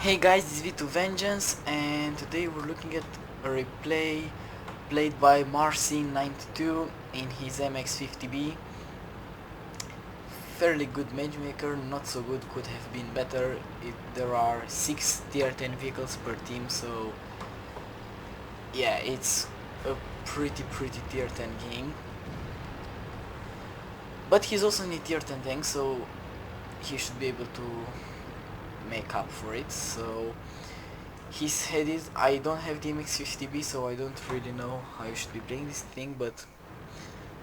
Hey guys, this is V2 Vengeance, and today we're looking at a replay played by Marcin92 in his AMX 50B. Fairly good matchmaker, not so good, could have been better. There are 6 tier 10 vehicles per team, so yeah, it's a pretty tier 10 game. But he's also in a tier 10 tank, so he should be able to make up for it. So he's headed. I don't have the AMX 50B, so I don't really know how you should be playing this thing, but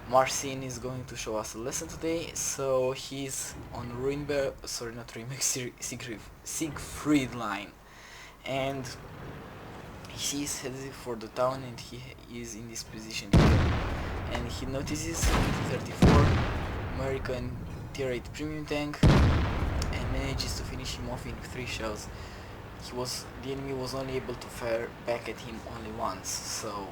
Marcin is going to show us a lesson today. So he's on Siegfried line, and he's headed for the town, and he is in this position here, and he notices 34 American tier 8 premium tank and manages to finish him off in 3 shells. The enemy was only able to fire back at him only once, so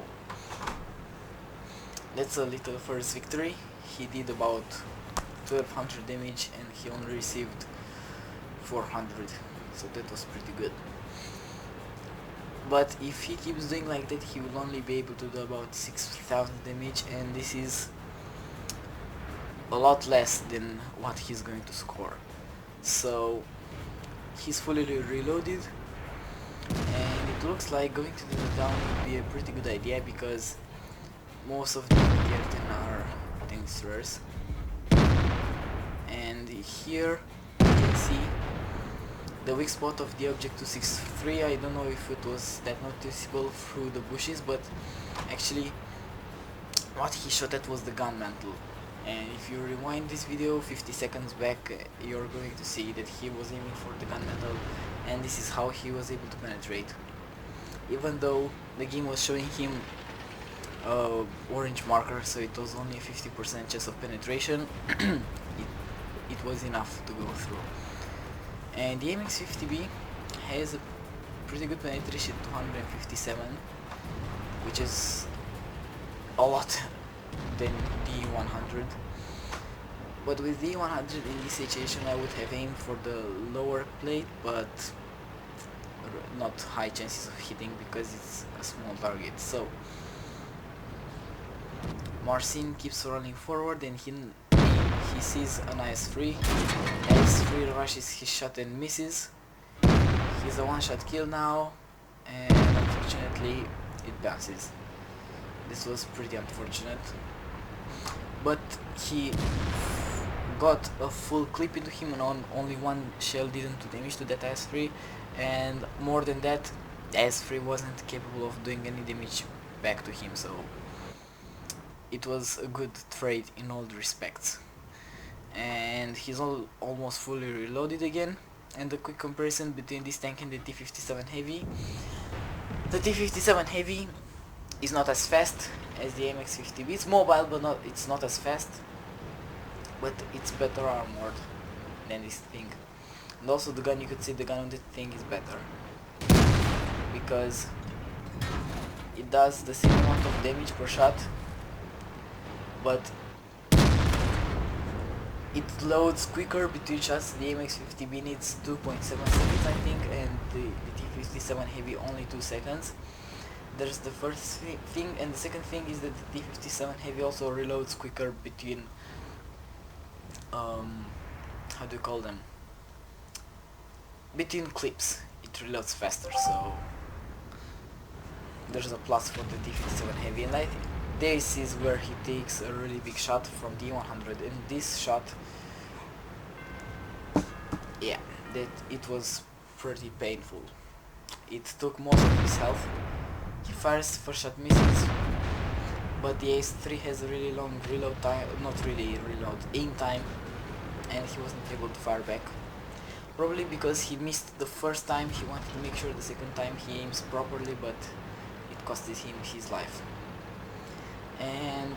that's a little first victory. He did about 1200 damage and he only received 400, so that was pretty good. But if he keeps doing like that, he will only be able to do about 6000 damage, and this is a lot less than what he's going to score. So he's fully reloaded, and it looks like going to the town would be a pretty good idea because most of the tier 10 are tank destroyers. And here you can see the weak spot of the object 263. I don't know if it was that noticeable through the bushes, but actually what he shot at was the gun mantle. And if you rewind this video 50 seconds back, you're going to see that he was aiming for the gun mantle, and this is how he was able to penetrate. Even though the game was showing him orange marker, so it was only a 50% chance of penetration, it was enough to go through. And the AMX 50B has a pretty good penetration, 257, which is a lot than the 100. But with the 100 in this situation I would have aimed for the lower plate, but not high chances of hitting because it's a small target. So Marcin keeps running forward, and he sees an IS-3. IS-3 rushes his shot and misses. He's a one-shot kill now, and unfortunately it bounces. This was pretty unfortunate, but he got a full clip into him, and only one shell didn't do damage to that IS-3, and more than that, IS-3 wasn't capable of doing any damage back to him, so it was a good trade in all respects. And he's almost fully reloaded again. And a quick comparison between this tank and the T-57 Heavy. The T-57 Heavy is not as fast as the AMX 50B. It's mobile, but it's not as fast, but it's better armored than this thing. And also the gun, you could see the gun on the thing is better because it does the same amount of damage per shot, but it loads quicker between shots. The AMX 50B needs 2.7 seconds, I think, and the T-57 Heavy only 2 seconds. There's the first thing, and the second thing is that the T-57 Heavy also reloads quicker between how do you call them? Between clips, it reloads faster, so there's a plus for the T-57 Heavy, and I think this is where he takes a really big shot from the 100, and this shot, yeah, that it was pretty painful. It took most of his health. He fires, first shot misses, but the Ace-3 has a really long reload time, not really reload, aim time, and he wasn't able to fire back. Probably because he missed the first time, he wanted to make sure the second time he aims properly, but it costed him his life. And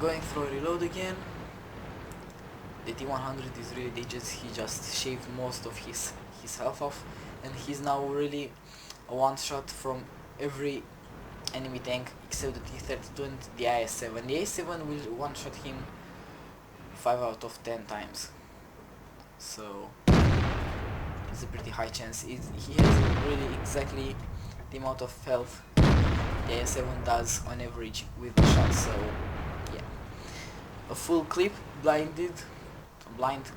going through a reload again, the T-100 is really dangerous. He just shaved most of his health off, and he's now really a one-shot from every enemy tank except the T-32 and the IS-7. The IS-7 will one-shot him 5 out of 10 times. So It's a pretty high chance. He has really exactly the amount of health the A7 does on average with the shot, so yeah. A full clip, blind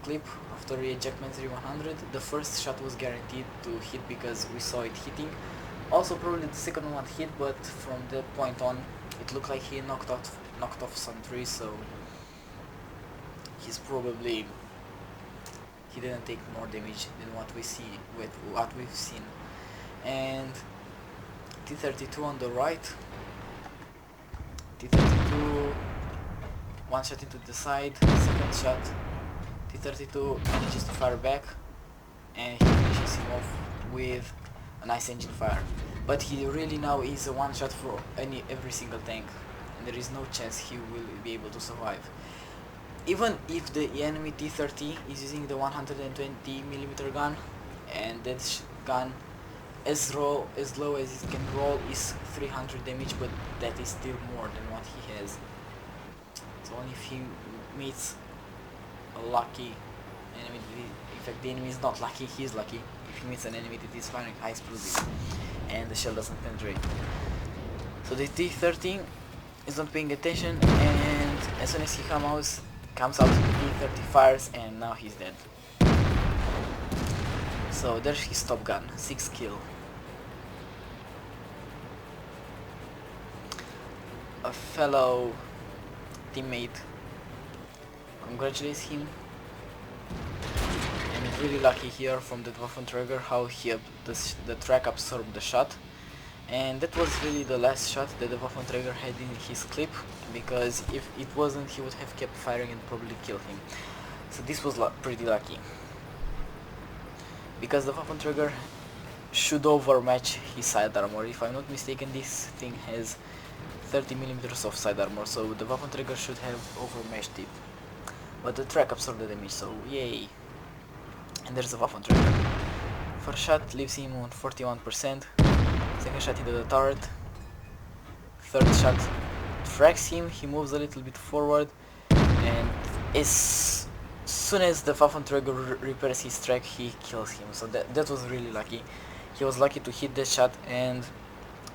clip after ejectment 3-100. The first shot was guaranteed to hit because we saw it hitting. Also probably the second one hit, but from that point on it looked like he knocked off some trees, so he's probably, he didn't take more damage than what we see with what we've seen. And T32 on the right. T32, one shot into the side, second shot. T32 manages to fire back, and he finishes him off with a nice engine fire. But he really now is a one shot for every single tank, and there is no chance he will be able to survive. Even if the enemy T30 is using the 120mm gun, and that gun as low as it can roll is 300 damage, but that is still more than what he has. So only if he meets a lucky enemy, in fact the enemy is not lucky, he is lucky if he meets an enemy that is firing high explosive and the shell doesn't penetrate. So the T-13 is not paying attention, and as soon as he comes out, the T-30 fires, and now he's dead. So there's his top gun, 6 kill. A fellow teammate congratulates him, and really lucky here from the Waffenträger how the track absorbed the shot, and that was really the last shot that the Waffenträger had in his clip, because if it wasn't he would have kept firing and probably killed him. So this was pretty lucky, because the Waffenträger should overmatch his side armor. If I'm not mistaken, this thing has 30mm of side armor, so the Waffenträger should have overmatched it. But the track absorbed the damage, so yay. And there's the Waffenträger. First shot leaves him on 41%. Second shot into the turret. Third shot tracks him, he moves a little bit forward, and as soon as the Waffenträger repairs his track, he kills him. So that was really lucky. He was lucky to hit that shot, and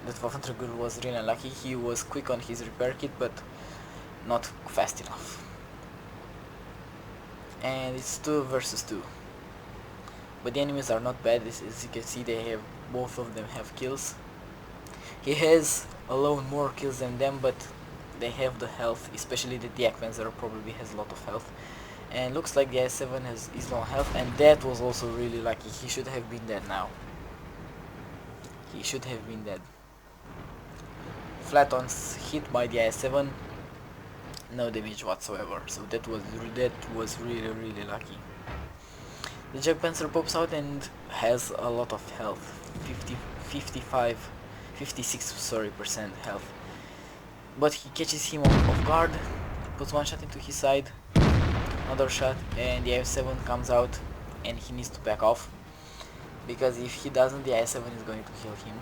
that Waffenträger was really unlucky. He was quick on his repair kit, but not fast enough. And it's 2 versus 2. But the enemies are not bad, as you can see both of them have kills. He has alone more kills than them, but they have the health, especially the Panzer probably has a lot of health. And looks like the I-7 is low on health, and that was also really lucky. He should have been dead now. He should have been dead. Flat on hit by the I-7, no damage whatsoever, so that was really lucky. The Panzer pops out and has a lot of health, 56% health. But he catches him off guard, puts one shot into his side, another shot, and the I-7 comes out and he needs to back off, because if he doesn't, the I-7 is going to kill him.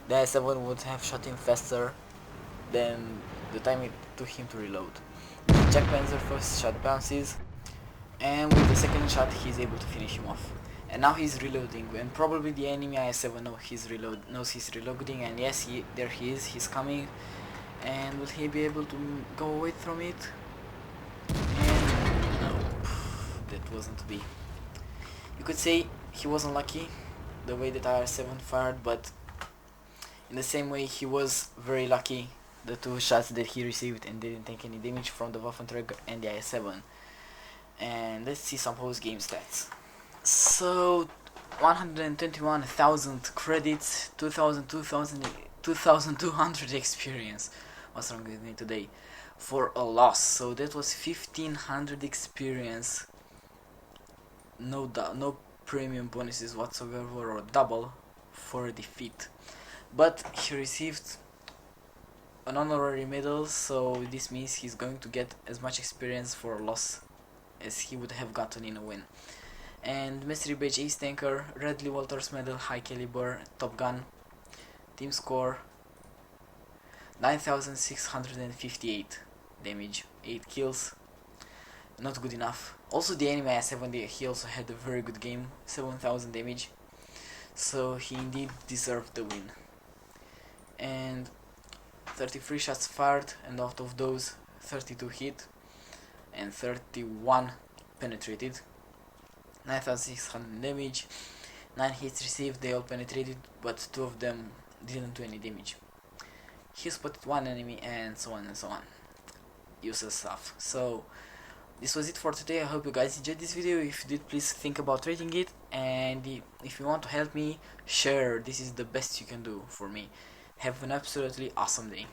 The I-7 would have shot him faster than the time it took him to reload. The Panzer first shot bounces, and with the second shot he's able to finish him off. And now he's reloading, and probably the enemy I-7 knows he's reloading, and yes, there he is, he's coming. And will he be able to go away from it? And no, that wasn't to be. You could say he was unlucky the way that I-7 fired, but in the same way he was very lucky the 2 shots that he received and didn't take any damage from the Waffenträger and the I-7. And let's see some post-game stats. So 121,000 credits, 2,200 experience. What's wrong with me today? For a loss. So that was 1,500 experience. No premium bonuses whatsoever, or double for a defeat. But he received an honorary medal, so this means he's going to get as much experience for a loss as he would have gotten in a win. And Mystery Badge Ace Tanker, Radley-Walters medal, High Caliber, Top Gun, team score 9,658 damage, 8 kills. not good enough. Also the enemy I-70, he also had a very good game, 7000 damage, so he indeed deserved the win. And 33 shots fired, and out of those 32 hit and 31 penetrated, 9600 damage, 9 hits received, they all penetrated, but 2 of them didn't do any damage. He spotted 1 enemy, and so on and so on. Useless stuff. So this was it for today. I hope you guys enjoyed this video. If you did, please think about rating it, and if you want to help me, share. This is the best you can do for me. Have an absolutely awesome day.